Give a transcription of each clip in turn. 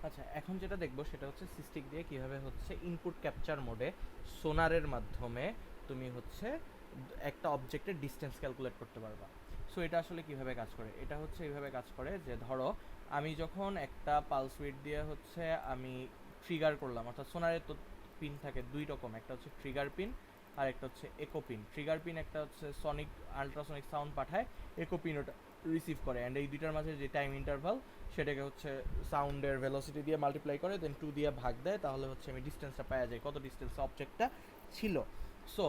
আচ্ছা, এখন যেটা দেখবো সেটা হচ্ছে সিস্টিক দিয়ে কিভাবে হচ্ছে ইনপুট ক্যাপচার মোডে সোনারের মাধ্যমে তুমি হচ্ছে একটা অবজেক্টের ডিস্টেন্স ক্যালকুলেট করতে পারবা। সো এটা আসলে কিভাবে কাজ করে, এটা হচ্ছে এইভাবে কাজ করে যে ধরো আমি যখন একটা পালস উইড দিয়ে হচ্ছে আমি ট্রিগার করলাম, অর্থাৎ সোনারের তো পিন থাকে দুই রকম, একটা হচ্ছে ট্রিগার পিন আর একটা হচ্ছে একো পিন। ট্রিগার পিন একটা হচ্ছে সনিক আলট্রাসনিক সাউন্ড পাঠায়, একো পিন ওটা রিসিভ করে, অ্যান্ড এই দুইটার মাঝে যে টাইম ইন্টারভাল সেটাকে হচ্ছে সাউন্ডের ভেলোসিটি দিয়ে মাল্টিপ্লাই করে দেন 2 দিয়ে ভাগ দেয়, তাহলে হচ্ছে আমি ডিস্টেন্সটা পাওয়া যায় কত ডিস্টেন্স অবজেক্টটা ছিল। সো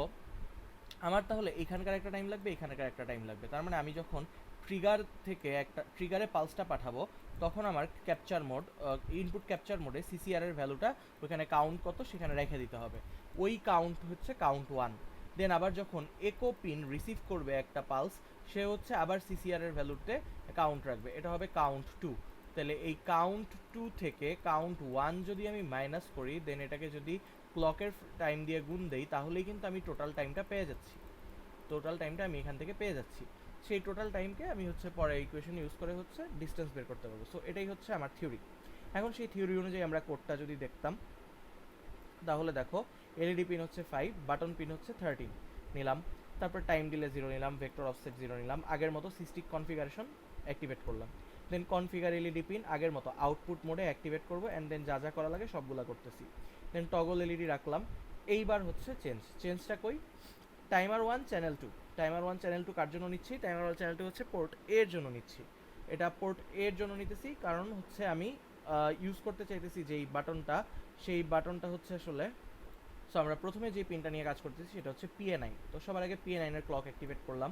আমার তাহলে এখানকার একটা টাইম লাগবে, এখানকার একটা টাইম লাগবে, তার মানে আমি যখন ট্রিগার থেকে একটা ট্রিগারে পালসটা পাঠাবো তখন আমার ক্যাপচার মোড ইনপুট ক্যাপচার মোডে সিসিআর এর ভ্যালুটা ওখানে কাউন্ট কত সেখানে রেখে দিতে হবে, ওই কাউন্ট হচ্ছে কাউন্ট 1। দেন আবার যখন একো পিন রিসিভ করবে একটা পালস, সে হচ্ছে আবার সিসিআর এর ভ্যালুতে কাউন্ট রাখবে, এটা হবে কাউন্ট 2। তাহলে এই কাউন্ট 2 থেকে কাউন্ট 1 যদি আমি মাইনাস করি, দেন এটাকে যদি ক্লকের টাইম দিয়ে গুণ দেই, তাহলেই কিন্তু আমি টোটাল টাইমটা পেয়ে যাচ্ছি, টোটাল টাইমটা আমি এখান থেকে পেয়ে যাচ্ছি। সেই টোটাল টাইমকে আমি হচ্ছে পরে ইকুয়েশন ইউজ করে হচ্ছে ডিস্টেন্স বের করতে পারবো। সো এটাই হচ্ছে আমার থিওরি। এখন সেই থিওরি অনুযায়ী আমরা কোডটা যদি দেখতাম, তাহলে দেখো এলইডি পিন হচ্ছে 5, বাটন পিন হচ্ছে 13 নিলাম, তারপর টাইম ডিলে 0 নিলাম, ভেক্টর অফসেট 0 নিলাম, আগের মতো সিস্টিক কনফিগারেশন অ্যাক্টিভেট করলাম। দেন কনফিগার এলইডি পিন আগের মতো আউটপুট মোডে অ্যাক্টিভেট করবো, অ্যান্ড দেন যা যা করা লাগে সবগুলা করতেছি। দেন টগল এলইডি রাখলাম। এইবার হচ্ছে চেঞ্জটা কই, টাইমার 1 চ্যানেল 2, টাইমার 1 চ্যানেল 2 কার জন্য নিচ্ছি, টাইমার 1 চ্যানেল 2 হচ্ছে পোর্ট এর জন্য নিচ্ছি। এটা পোর্ট এর জন্য নিতেছি কারণ হচ্ছে আমি ইউজ করতে চাইতেছি যেই বাটনটা, সেই বাটনটা হচ্ছে আসলে, সো আমরা প্রথমে যে পিনটা নিয়ে কাজ করতেছি সেটা হচ্ছে PA9। তো সবার আগে PA9 এর ক্লক অ্যাক্টিভেট করলাম,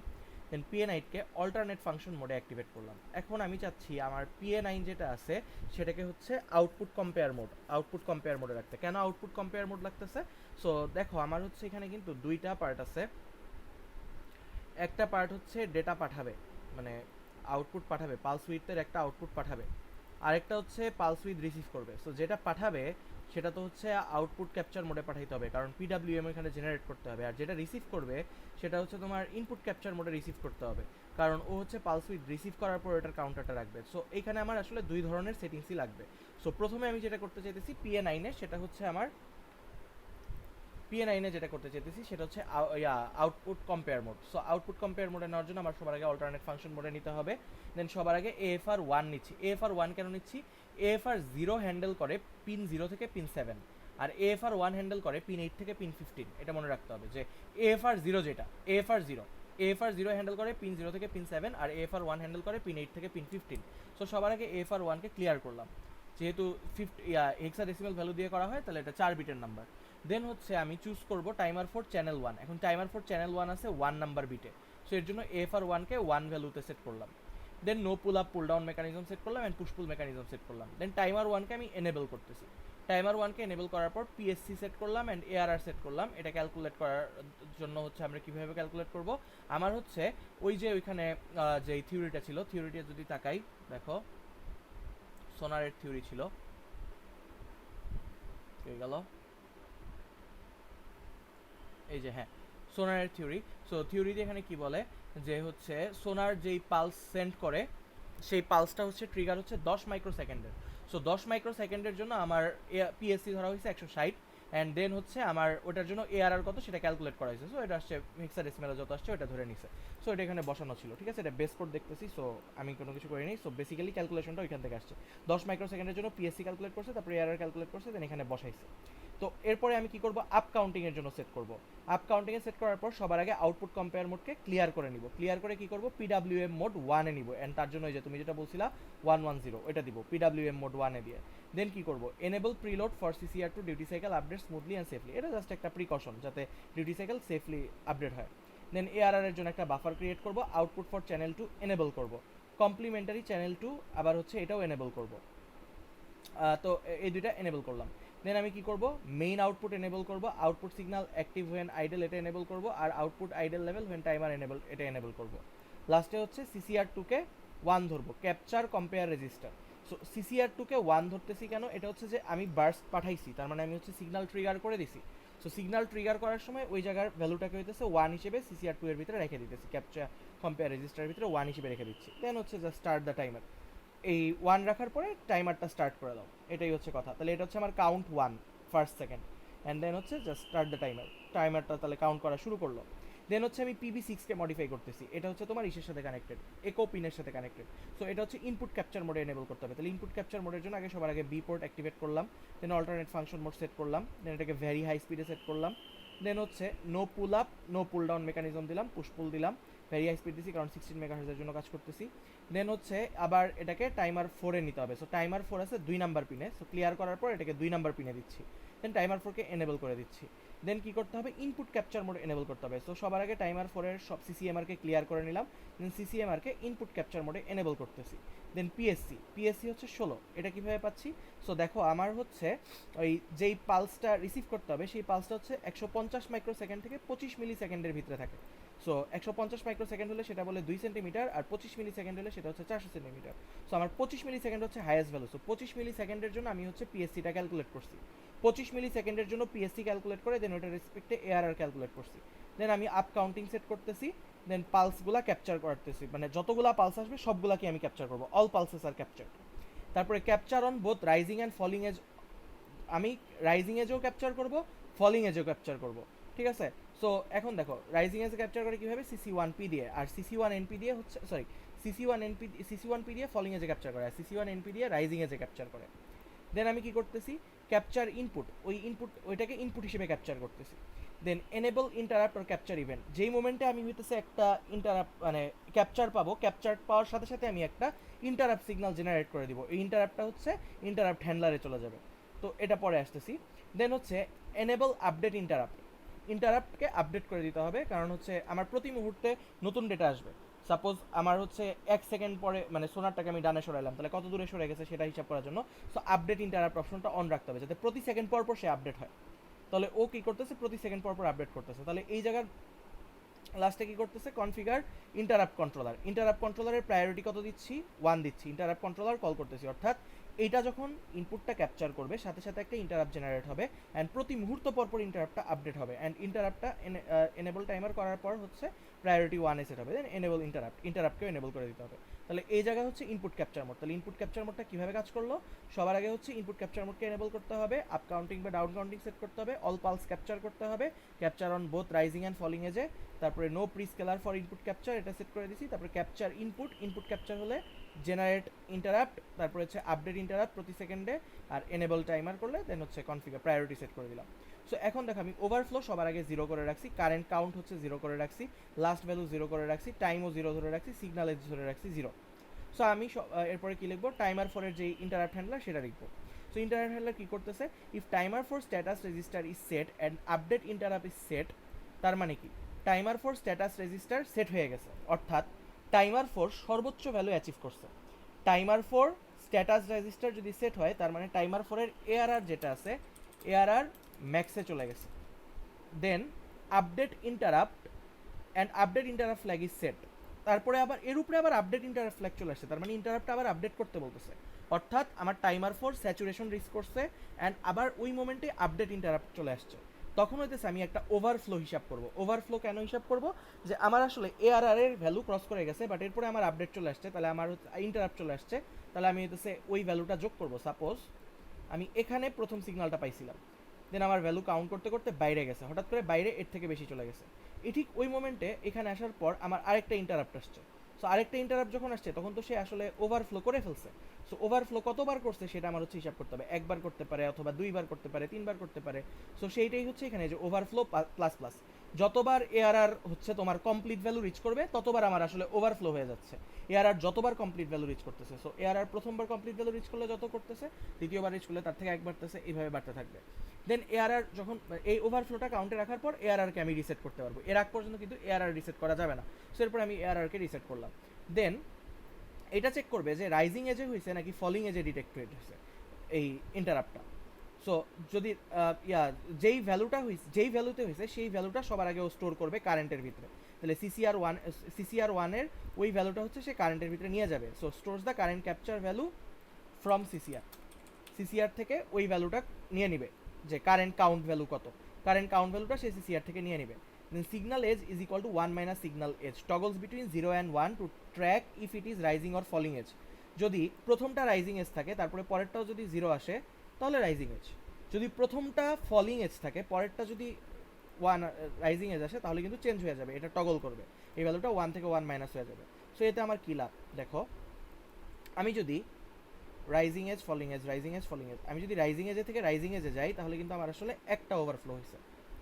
দেন PA9কে অল্টারনেট ফাংশন মোডে অ্যাক্টিভেট করলাম। এখন আমি চাচ্ছি আমার PA9 যেটা আছে সেটাকে হচ্ছে আউটপুট কম্পেয়ার মোডে রাখতে। কেন আউটপুট কম্পেয়ার মোড লাগতেছে, সো দেখো আমার হচ্ছে এখানে কিন্তু দুইটা পার্ট আছে। একটা পার্ট হচ্ছে ডেটা পাঠাবে, মানে আউটপুট পাঠাবে, পালস উইথের একটা আউটপুট পাঠাবে, আরেকটা হচ্ছে পালস উইথ রিসিভ করবে। সো যেটা পাঠাবে সেটা তো হচ্ছে আউটপুট ক্যাপচার মোডে পাঠাইতে হবে কারণ পিডাব্লিউএম এখানে জেনারেট করতে হবে, আর যেটা রিসিভ করবে সেটা হচ্ছে তোমার ইনপুট ক্যাপচার মোডে রিসিভ করতে হবে কারণ ও হচ্ছে পালস উইথ রিসিভ করার পর এটার কাউন্টারটা রাখবে। সো এখানে আমার আসলে দুই ধরনের সেটিংসই লাগবে। সো প্রথমে আমি যেটা করতে চাইতেছি PA9 সেটা হচ্ছে আমার PA9 যেটা করতে চাইতেছি সেটা হচ্ছে output compare mode. So output compare মোডে নেওয়ার জন্য আমার সবার আগে অল্টারনেট ফাংশন মোডে নিতে হবে। দেন সবার আগে AFR1 নিচ্ছি। AFR1 কেন নিচ্ছি, AFR0 হ্যান্ডেল করে পিন 0 থেকে পিন 7, আর AFR1 হ্যান্ডেল করে পিন 8 থেকে পিন 15। এটা মনে রাখতে হবে যে AFR0 যেটা AFR0 হ্যান্ডেল করে পিন 0 থেকে পিন 7, আর AFR1 হ্যান্ডেল করে পিন 8 থেকে পিন 15। সো সবার আগে AFR1কে ক্লিয়ার করলাম, যেহেতু হেক্সাডেসিমাল ভ্যালু দিয়ে করা হয় তাহলে এটা 4 বিটের নাম্বার। দেন হচ্ছে আমি চুজ করব টাইমার ফর চ্যানেল 1। এখন টাইমার ফর চ্যানেল 1 আছে 1 নাম্বার বিটে, সো এর জন্য AFR1কে 1 ভ্যালুতে সেট করলাম। Then no pull up pull down mechanism set করলাম, and push pull mechanism set করলাম। দেন টাইমার 1কে আমি এনেবল করতেছি। টাইমার 1কে এনেবল করার পর PSC সেট করলাম অ্যান্ড ARR সেট করলাম। এটা ক্যালকুলেট করার জন্য হচ্ছে আমরা কীভাবে ক্যালকুলেট করব, আমার হচ্ছে ওই যে ওইখানে যে থিওরিটা ছিল, থিওরিটা যদি তাকাই দেখো সোনারের থিওরি ছিল, হয়ে গেল এই যে, হ্যাঁ, সোনারের থিওরি। সো থিওরিতে এখানে কি বলে যে হচ্ছে সোনার যেই পালস সেন্ড করে সেই পালসটা হচ্ছে ট্রিগার হচ্ছে 10 মাইক্রোসেকেন্ডের। সো 10 মাইক্রোসেকেন্ডের জন্য আমার PSC ধরা হয়েছে 160, অ্যান্ড দেন হচ্ছে আমার ওটার জন্য ARR কত সেটা ক্যালকুলেট করা হয়েছে। সো এটা আসছে হেক্সাডেসিমালে যত আসছে ওটা ধরে নিছে। সো এটা এখানে বসানো ছিল, ঠিক আছে, এটা বেস কোড দেখতেছি, সো আমি কোনো কিছু করিনি। সো বেসিক্যালি ক্যালকুলেশনটা ওইখান থেকে আসছে, 10 মাইক্রোসেকেন্ডের জন্য PSC ক্যালকুলেট করছে, তারপরে ARR ক্যালকুলেট করছে, দেন এখানে বসাইছে। তো এরপরে আমি কি করব, আপ কাউন্টিং এর জন্য সেট করব। আপ কাউন্টিং এ সেট করার পর সবার আগে আউটপুট কম্পেয়ার মোডকে ক্লিয়ার করে নিব। ক্লিয়ার করে কি করব, PWM মোড 1 এ নিব, এন্ড তার জন্য এই যে তুমি যেটা বলছিলা 110 এটা দিব PWM মোড 1 এ দিয়ে। দেন কি করব, enable preload for CCR to duty cycle update smoothly and safely. এটা জাস্ট একটা প্রিকশন যাতে ডিউটি সাইকেল সেফলি আপডেট হয়। দেন ARR এর জন্য একটা বাফার ক্রিয়েট করব, আউটপুট ফর চ্যানেল 2 এনেবল করব, কমপ্লিমেন্টারি চ্যানেল 2 আবার হচ্ছে এটাও এনেবল করব। তো এই দুইটা এনেবল করলাম। দেন আমি কি করব, মেইন আউটপুট এনেবল করব, output signal active when idle এটা এনেবল করব, আর output idle level when timer enable এটা এনেবল করব। লাস্টে হচ্ছে CCR2কে 1 ধরবো, ক্যাপচার কম্পেয়ার রেজিস্টার। সো CCR2কে 1 ধরতেছি কেন, এটা হচ্ছে যে আমি বার্স্ট পাঠাইছি, তার মানে আমি হচ্ছে সিগন্যাল ট্রিগার করে দিছি। সো সিগন্যাল ট্রিগার করার সময় ওই জায়গার ভ্যালুটাকে হইতেছে 1 হিসেবে CCR2 এর ভিতরে রেখে দিতেছি, ক্যাপচার কম্পেয়ার রেজিস্টারের ভিতরে 1 হিসেবে রেখে দিচ্ছি। দেন হচ্ছে জাস্ট স্টার্ট দ্য টাইমার। এই 1 রাখার পরে টাইমারটা স্টার্ট করে দাও, এটাই হচ্ছে কথা। তাহলে এটা হচ্ছে আমার count 1 first second, and then হচ্ছে জাস্ট স্টার্ট দ্য টাইমার, টাইমারটা তাহলে কাউন্ট করা শুরু করলো। দেন হচ্ছে আমি PB6 কে মডিফাই করতেছি, এটা হচ্ছে তোমার ইসের সাথে কানেক্টেড, একো পিনের সাথে কানেক্টেড। সো এটা হচ্ছে ইনপুট ক্যাপচার মোডে এনেবল করতে হবে। তাহলে ইনপুট ক্যাপচার মোডের জন্য আগে সবার আগে বি পোর্ট অ্যাক্টিভেট করলাম, দেন অল্টারনেট ফাংশন মোড সেট করলাম, দেন এটাকে ভেরি হাই স্পিডে সেট করলাম, দেন হচ্ছে no pull up no pull down mechanism দিলাম, পুশ পুল দিলাম, ভেরি হাই স্পিড দিছি কারণ 16 মেগাহার্জের জন্য কাজ করতেছি। দেন হচ্ছে আবার এটাকে টাইমার 4-এ নিতে হবে। সো টাইমার 4 আছে 2 নাম্বার পিনে, সো ক্লিয়ার করার পর এটাকে 2 নাম্বার পিনে দিচ্ছি, দেন টাইমার 4-কে এনেবল করে দিচ্ছি। দেন কি করতে হবে, ইনপুট ক্যাপচার মোড এনেবল করতে হবে। সো সবার আগে টাইমার 4-এর সব সিসিএমআরকে ক্লিয়ার করে নিলাম, দেন সিসিএমআরকে ইনপুট ক্যাপচার মোডে এনেবল করতেছি। দেন পিএসসি হচ্ছে 16, এটা কীভাবে পাচ্ছি? সো দেখো আমার হচ্ছে ওই যেই পালসটা রিসিভ করতে হবে সেই পালসটা হচ্ছে 150 মাইক্রোসেকেন্ড থেকে 25 মিলি সেকেন্ডের ভিতরে থাকে। সো 150 মাইক্রোসেকেন্ড হলে সেটা বলে 2 সেন্টিমিটার, আর 25 মিলি সেকেন্ড হলে সেটা হচ্ছে 400 সেন্টিমিটার। সো আমার 25 মিলি সেকেন্ড হচ্ছে হাইয়েস্ট ভ্যালু। সো 25 মিলি সেকেন্ডের জন্য আমি হচ্ছে পিএসসিটা ক্যালকুলেট করছি। 25 মিলি সেকেন্ডের জন্য পিএসসি ক্যালকুলেট করে দেন ওটার রেসপেক্টে এআরআর ক্যালকুলেট করছি। দেন আমি আপ কাউন্টিং সেট করতেছি, দেন পালসগুলা ক্যাপচার করতেছি, মানে যতগুলা পালস আসবে সবগুলাকে আমি ক্যাপচার করবো, অল পালসেস আর ক্যাপচার। তারপরে capture on both rising and falling edge, আমি রাইজিং এজেও ক্যাপচার করব, ফলিং এজেও ক্যাপচার করব, ঠিক আছে? সো এখন দেখো রাইজিং এজে ক্যাপচার করে কীভাবে, CC1P দিয়ে, আর CC1NP দিয়ে হচ্ছে সরি CC1P দিয়ে ফলিং এজে ক্যাপচার করে, আর CC1NP দিয়ে রাইজিং এজে ক্যাপচার করে। দেন আমি কি করতেছি, ক্যাপচার ইনপুট, ওইটাকে ইনপুট হিসেবে ক্যাপচার করতেছি। Then enable interrupt or capture event, যেই মোমেন্টে আমি হইতেছে একটা ইন্টারাপ্ট মানে ক্যাপচার পাবো, ক্যাপচার পাওয়ার সাথে সাথে আমি একটা ইন্টারাপ্ট সিগন্যাল জেনারেট করে দিব, এই ইন্টারাপ্টটা হচ্ছে ইন্টারাপ্ট হ্যান্ডলারে চলে যাবে। তো এটা পরে আসতেছি। দেন হচ্ছে এনেবল আপডেট ইন্টারাপ্টকে আপডেট করে দিতে হবে, কারণ হচ্ছে আমার প্রতি মুহূর্তে নতুন ডেটা আসবে। সাপোজ আমার হচ্ছে 1 সেকেন্ড পরে মানে সোনারটাকে আমি ডানে সরাইলাম, তাহলে কত দূরে সরে গেছে সেটা হিসাব করার জন্য সো আপডেট ইন্টারাপ্ট অপশনটা অন রাখতে হবে, যাতে প্রতি সেকেন্ড পর পর সে আপডেট হয়। তাহলে ও কী করতেছে, প্রতি সেকেন্ড পর পর আপডেট করতেছে। তাহলে এই জায়গার লাস্টে কী করতেছে, কনফিগার ইন্টারাপ্ট কন্ট্রোলারের প্রায়োরিটি কত দিচ্ছি, 1 দিচ্ছি, ইন্টারাপ্ট কন্ট্রোলার কল করতেছি। অর্থাৎ এইটা যখন ইনপুটটা ক্যাপচার করবে সাথে সাথে একটা ইন্টারাপ্ট জেনারেট হবে, অ্যান্ড প্রতি মুহূর্ত পর পর ইন্টারাপ্টটা আপডেট হবে, অ্যান্ড ইন্টারাপ্টটা এনেবল টাইমার করার পর হচ্ছে প্রায়োরিটি 1-এ সেট হবে, দেন এনেবল ইন্টারাপ্টকেও এনেবল করে দিতে হবে। তাহলে এই জায়গায় হচ্ছে ইনপুট ক্যাপচার মোড। তাহলে ইনপুট ক্যাপচার মোডটা কীভাবে কাজ করলো, সবার আগে হচ্ছে ইনপুট ক্যাপচার মোডকে এনেবল করতে হবে, আপ কাউন্টিং বা ডাউন কাউন্টিং সেট করতে হবে, অল পালস ক্যাপচার করতে হবে, capture on both rising and falling এজে, তারপরে no prescaler for input capture এটা সেট করে দিছি, তারপরে ক্যাপচার ইনপুট ক্যাপচার হলে জেনারেট ইন্টারাপ্ট, তারপরে হচ্ছে আপডেট ইন্টারাপ্ট প্রতি সেকেন্ডে, আর এনেবল টাইমার করলে দেন হচ্ছে কনফিগার প্রায়োরিটি সেট করে দিলাম। সো এখন দেখো আমি ওভারফ্লো সবার আগে 0 করে রাখছি, কারেন্ট কাউন্ট হচ্ছে 0 করে রাখছি, লাস্ট ভ্যালু 0 করে রাখছি, টাইমও 0 ধরে রাখছি, সিগন্যাল এজ ধরে রাখছি 0। সো আমি এরপরে কী লিখবো, টাইমার 4-এর যে ইন্টারাপ্ট হ্যান্ডলার সেটা লিখবো। সো ইন্টারাপ্ট হ্যান্ডলার কী করতেছে, if timer 4 status register is set and update interrupt is set, তার মানে কি টাইমার 4 স্ট্যাটাস রেজিস্টার সেট হয়ে গেছে, অর্থাৎ টাইমার 4 সর্বোচ্চ ভ্যালু অ্যাচিভ করছে। টাইমার 4 স্ট্যাটাস রেজিস্টার যদি সেট হয় তার মানে টাইমার 4-এর এআরআর যেটা আছে এআরআর ম্যাক্সে চলে গেছে। Then update interrupt and update interrupt flag is set, তারপরে আবার এর উপরে আবার আপডেট ইন্টারাপ্ট ফ্ল্যাগ চলে আসছে, তার মানে ইন্টারাপ্ট আবার আপডেট করতে বলতেছে, অর্থাৎ আমার টাইমার 4 স্যাচুরেশন রিচ করছে অ্যান্ড আবার ওই মোমেন্টে আপডেট ইন্টারাপ্ট চলে আসছে। তখন হইতেছে আমি একটা ওভারফ্লো হিসাব করব। ওভারফ্লো কেন হিসাব করব, যে আমার আসলে এআরআর এর ভ্যালু ক্রস করে গেছে, বাট এরপরে আমার আপডেট চলে আসছে, তাহলে আমার ইন্টারাপ্ট চলে আসছে, তাহলে আমি হইতেছে ওই ভ্যালুটা যোগ করব। সাপোজ আমি এখানে প্রথম সিগন্যালটা পাইছিলাম, দেন আমার ভ্যালু কাউন্ট করতে করতে বাইরে গেছে, হঠাৎ করে বাইরে এর থেকে বেশি চলে গেছে, ঠিক ওই মোমেন্টে এখানে আসার পর আমার আরেকটা ইন্টারাপ্ট আসছে। সো আরেকটা ইন্টারাপ্ট যখন আসছে তখন তো সে আসলে ওভারফ্লো করে ফেলছে। সো ওভারফ্লো কতবার করছে সেটা আমার হচ্ছে হিসাব করতে হবে, একবার করতে পারে অথবা 2বার করতে পারে, 3বার করতে পারে। সো সেইটাই হচ্ছে এখানে যে ওভারফ্লো প্লাস প্লাস, যতবার এআরআর হচ্ছে তোমার কমপ্লিট ভ্যালু রিচ করবে ততবার আমার আসলে ওভারফ্লো হয়ে যাচ্ছে। এআরআর যতবার কমপ্লিট ভ্যালু রিচ করতেছে, সো এআরআর প্রথমবার কমপ্লিট ভ্যালু রিচ করলে যত করতেছে, দ্বিতীয়বার রিচ করলে তার থেকে এক বাড়তেছে, এইভাবে বাড়তে থাকবে। দেন এআরআর যখন এই ওভারফ্লোটা কাউন্টে রাখার পর এআরআরকে আমি রিসেট করতে পারবো, এর আগ পর্যন্ত কিন্তু এআরআর রিসেট করা যাবে না। সো এরপর আমি এআরআরকে রিসেট করলাম। দেন এটা চেক করবে যে রাইজিং এজে হয়েছে নাকি ফলিং এজে ডিটেক্ট হয়েছে এই ইন্টারাপ্টটা। সো যদি যেই ভ্যালুতে হয়েছে সেই ভ্যালুটা সবার আগে ও স্টোর করবে কারেন্টের ভিতরে, তাহলে সিসিআর 1-এর ওই ভ্যালুটা হচ্ছে সে কারেন্টের ভিতরে নিয়ে যাবে। So stores the current capture value from CCR থেকে ওই ভ্যালুটা নিয়ে নিবে, যে কারেন্ট কাউন্ট ভ্যালু কত, কারেন্ট কাউন্ট ভ্যালুটা সে সিসিআর থেকে নিয়ে নিবে। Then signal edge is equal to 1 minus signal edge, toggles between 0 and 1 to track if it is rising or falling edge. যদি প্রথমটা রাইজিং এজ থাকে তারপরে পরেরটাও যদি 0 আসে তাহলে রাইজিং এজ, যদি প্রথমটা ফলিং এজ থাকে পরেরটা যদি 1 রাইজিং এজ আসে তাহলে কিন্তু চেঞ্জ হয়ে যাবে, এটা টগল করবে, এই ভ্যালুটা 1 থেকে 1 মাইনাস হয়ে যাবে। সো এতে আমার কী লাভ দেখো, আমি যদি rising edge falling edge rising edge falling edge, আমি যদি রাইজিং এজে থেকে রাইজিং এজে যাই তাহলে কিন্তু আমার আসলে একটা ওভারফ্লো হয়েছে,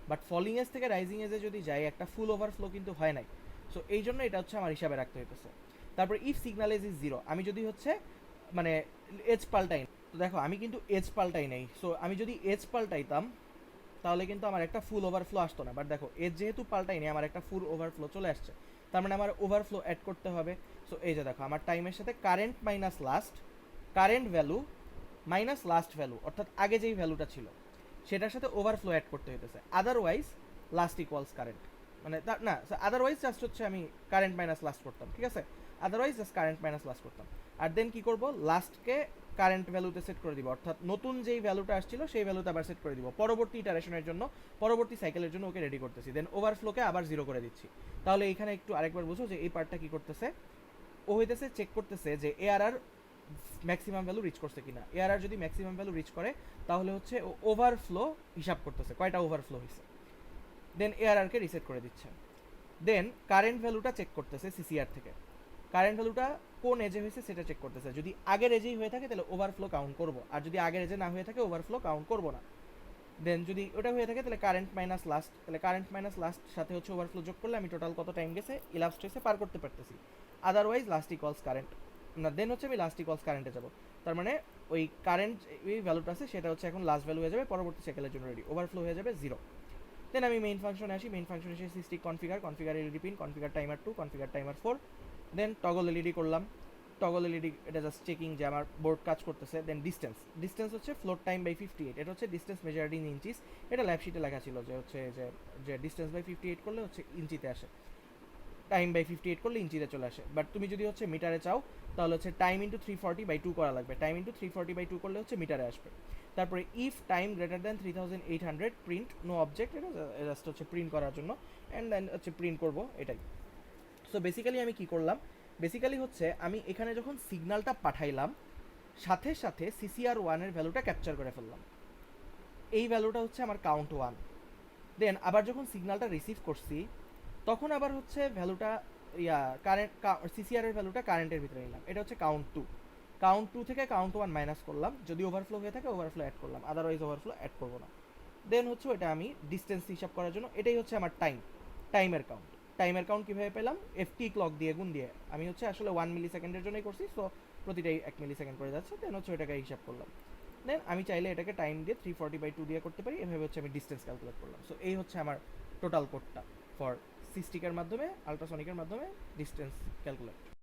বাট ফলিং এজ থেকে রাইজিং এজে যদি যাই একটা ফুল ওভারফ্লো কিন্তু হয় নাই। সো এই জন্য এটা হচ্ছে আমার হিসাবে রাখতে হইতেছে। তারপর ইফ সিগনাল এজ ইজ 0, আমি যদি হচ্ছে মানে এজ পাল্টাই, তো দেখো আমি কিন্তু এজ পাল্টাই নাই, সো আমি যদি এজ পাল্টাইতাম তাহলে কিন্তু আমার একটা ফুল ওভারফ্লো আসতো না, বাট দেখো এজ যেহেতু পাল্টাইনি আমার একটা ফুল ওভারফ্লো চলে আসছে, তার মানে আমার ওভারফ্লো অ্যাড করতে হবে। সো এই যে দেখো আমার টাইমের সাথে current minus last, current value minus last value, অর্থাৎ আগে যেই ভ্যালুটা ছিল সেটার সাথে ওভারফ্লো অ্যাড করতে হইতেছে, আদারওয়াইজ লাস্ট ইকুয়ালস কারেন্ট, মানে না আদারওয়াইজ জাস্ট হচ্ছে আমি কারেন্ট মাইনাস লাস্ট করতাম, ঠিক আছে, otherwise just current minus last করতাম। আর দেন কি করব, লাস্টকে কারেন্ট ভ্যালুতে সেট করে দিব, অর্থাৎ নতুন যেই ভ্যালুটা আসছিল সেই ভ্যালুতে আবার সেট করে দিব পরবর্তী ইটারেশনের জন্য, পরবর্তী সাইকেলের জন্য ওকে রেডি করতেছি, দেন ওভারফ্লোকে আবার 0 করে দিচ্ছি। তাহলে এখানে একটু আরেকবার বুঝো যে এই পার্টটা কি করতেছে, ও হইতেছে চেক করতেছে যে এআরআর ম্যাক্সিমাম ভ্যালু রিচ করছে কিনা, এআরআর যদি ম্যাক্সিমাম ভ্যালু রিচ করে তাহলে হচ্ছে ও ওভারফ্লো হিসাব করতেছে কয়টা ওভারফ্লো হয়েছে, দেন এআরআরকে রিসেট করে দিচ্ছে। দেন কারেন্ট ভ্যালুটা চেক করতেছে সিসিআর থেকে, কারেন্ট ভ্যালুটা কোন এজে হয়েছে সেটা চেক করতেছে, যদি আগের এজেই হয়ে থাকে তাহলে ওভারফ্লো কাউন্ট করব, আর যদি আগের এজে না হয়ে থাকে ওভারফ্লো কাউন্ট করব না। দেন যদি ওটা হয়ে থাকে তাহলে কারেন্ট মাইনাস লাস্ট, তাহলে কারেন্ট মাইনাস লাস্ট সাথে হচ্ছে ওভারফ্লো যোগ করলে আমি টোটাল কত টাইম গেছে ইলাস্ট্রেসে পার করতে পারতেছি, আদারওয়াইজ লাস্ট ইকুয়ালস কারেন্ট না, দেন হচ্ছে আমি লাস্ট ইকুয়ালস কারেন্টে যাব, তার মানে ওই কারেন্ট এই ভ্যালুটা আছে সেটা হচ্ছে এখন লাস্ট ভ্যালু হয়ে যাবে, পরবর্তী সাইকেলের জন্য রেডি, ওভারফ্লো হয়ে যাবে 0। দেন আমি মেইন ফাংশনে আসি, মেইন ফাংশনে এসে cystic configure, configure LED pin, configure timer 2, configure timer 4, দেন টগল এলইডি করলাম, টগল এলইডি এটা জাস্ট চেকিং যে আমার বোর্ড কাজ করতেছে। দেন ডিস্টেন্স, ডিস্টেন্স হচ্ছে ফ্লোট টাইম বাই 58, এটা হচ্ছে ডিস্টেন্স মেজার্ড ইন ইঞ্চিস, এটা ল্যাব শিটে লেখা ছিল যে হচ্ছে যে ডিস্টেন্স বাই 58 করলে হচ্ছে ইঞ্চিতে আসে, টাইম বাই 58 করলে ইঞ্চিতে চলে আসে, বাট তুমি যদি হচ্ছে মিটারে চাও তাহলে হচ্ছে টাইম ইন্টু 340/2 করা লাগবে, টাইম ইন্টু 340/2 করলে হচ্ছে মিটারে আসবে। তারপরে if time greater than 3800 print no object, এটা জাস্ট হচ্ছে প্রিন্ট করার জন্য, অ্যান্ড দেন হচ্ছে প্রিন্ট করবো এটাই। সো বেসিক্যালি আমি কি করলাম, বেসিক্যালি হচ্ছে আমি এখানে যখন সিগন্যালটা পাঠাইলাম সাথে সাথে সিসিআর 1 এর ভ্যালুটা ক্যাপচার করে ফেললাম, এই ভ্যালুটা হচ্ছে আমার কাউন্ট 1। দেন আবার যখন সিগন্যালটা রিসিভ করছি তখন আবার হচ্ছে ভ্যালুটা কারেন্ট সিসিআর এর ভ্যালুটা কারেন্টের ভিতরে নিলাম, এটা হচ্ছে কাউন্ট 2, কাউন্ট 2 থেকে কাউন্ট 1 মাইনাস করলাম, যদি ওভারফ্লো হয়ে থাকে ওভারফ্লো অ্যাড করলাম, আদারওয়াইজ ওভারফ্লো অ্যাড করবো না। দেন হচ্ছে ওটা আমি ডিস্টেন্স হিসাব করার জন্য, এটাই হচ্ছে আমার টাইমের কাউন্ট। টাইমের কাউন্ট কীভাবে পেলাম, এফটি ক্লক দিয়ে গুণ দিয়ে, আমি হচ্ছে আসলে 1 মিলি সেকেন্ডের জন্যই করছি, সো প্রতিটাই 1 মিলি সেকেন্ড করে যাচ্ছে, দেন হচ্ছে ওটাকে হিসাব করলাম। দেন আমি চাইলে এটাকে টাইম দিয়ে 340/2 দিয়ে করতে পারি, এভাবে হচ্ছে আমি ডিস্টেন্স ক্যালকুলেট করলাম। সো এই হচ্ছে আমার টোটাল কোডটা ফর সিস্টিকের মাধ্যমে আলট্রাসনিকের মাধ্যমে ডিস্টেন্স ক্যালকুলেট।